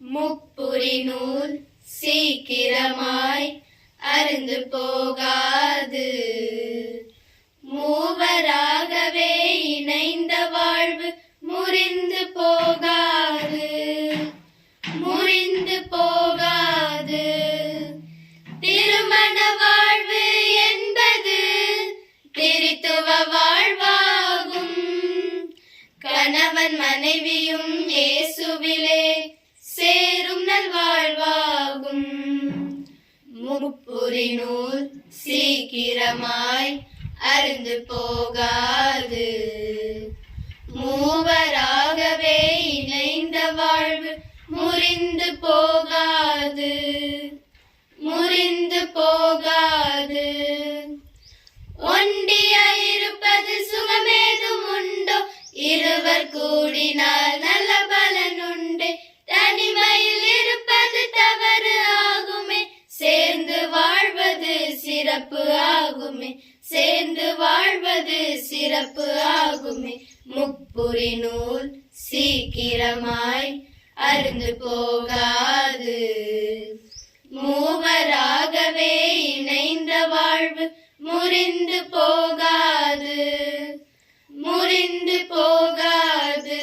முப்புரி நூல் சீக்கிரமாய் அருந்து போகாது. மூவராகவே இணைந்த வாழ்வு முறிந்து போகாது, முறிந்து போகாது. திருமண வாழ்வு என்பது திரித்துவ வாழ்வாகும். கணவன் மனைவியும் இயேசுவிலே சேரும் நல்வாழ்வாகும். முப்புரி நூல் சீக்கிரமாய் அருந்து போகாது. மூவராகவே இணைந்த வாழ்வு முறிந்து போகாது, முறிந்து போகாது. ஒண்டியாயிருப்பது சுகமேதும் உண்டோ? இருவர் கூடினால் நல்ல பலனுண்டு. தனிமையில் இருப்பது தவறு ஆகுமே, சேர்ந்து வாழ்வது சிறப்பு ஆகுமே, சேர்ந்து வாழ்வது சிறப்பு ஆகுமே. முப்புரி நூல் சீக்கிரமாய் அருந்து போகாது. மூவராகவே இணைந்த வாழ்வு முறிந்து போகாது, முறிந்து போகாது.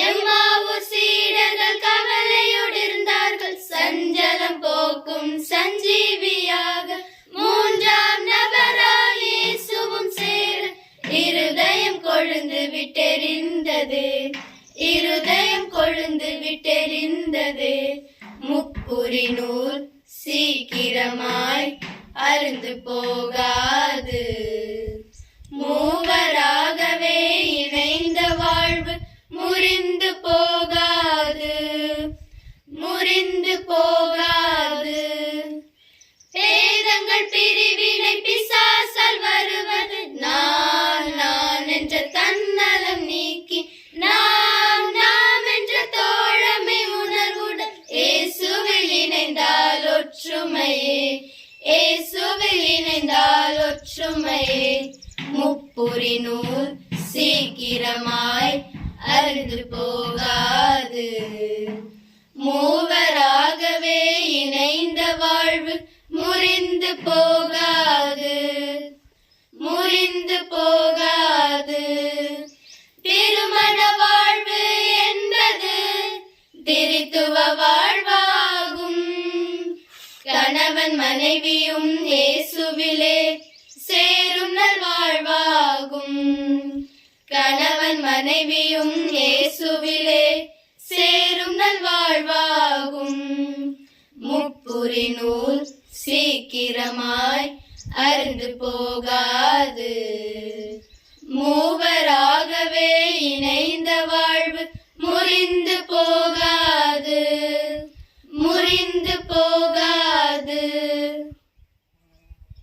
எம்மாவூர் சீடர்கள் கவலையோடு இருந்தார்கள், சஞ்சலம் போக்கும் சஞ்சீவியாக மூன்றாம் நபராய் இயேசுவும் சேர இருதயம் கொழுந்து விட்டெறிந்தது, இருதயம் கொழுந்து விட்டெறிந்தது. முப்புரி நூல் சீக்கிரமாய் அருந்து போகாது. மூவராகவே இணைந்த வாழ்வு முறிந்து போகாது, முறிந்து போகாது. பேதங்கள் பிரிவினை பிசாசால் வருவது, நான் நான் என்ற தன்னலம் நீக்கி நாம் நாம் என்ற தோழமை உணர்வுடன் இயேசுவில் இணைந்தால் ஒற்றுமையே, இயேசுவில் இணைந்தால் ஒற்றுமையே. முப்புரி நூல் சீக்கிரமாய் அருந்து போகாது. மூவராகவே இணைந்த வாழ்வு முறிந்து போகாது, முறிந்து போகாது. திருமண வாழ்வு என்பது திரித்துவ வாழ்வாகும். கணவன் மனைவியும் இயேசுவிலே சேரும் நல்வாழ்வாகும். கணவன் மனைவியும் இயேசுவிலே சேரும் நல்வாழ்வாகும். முப்புரி நூல் சீக்கிரமாய் அருந்து போகாது.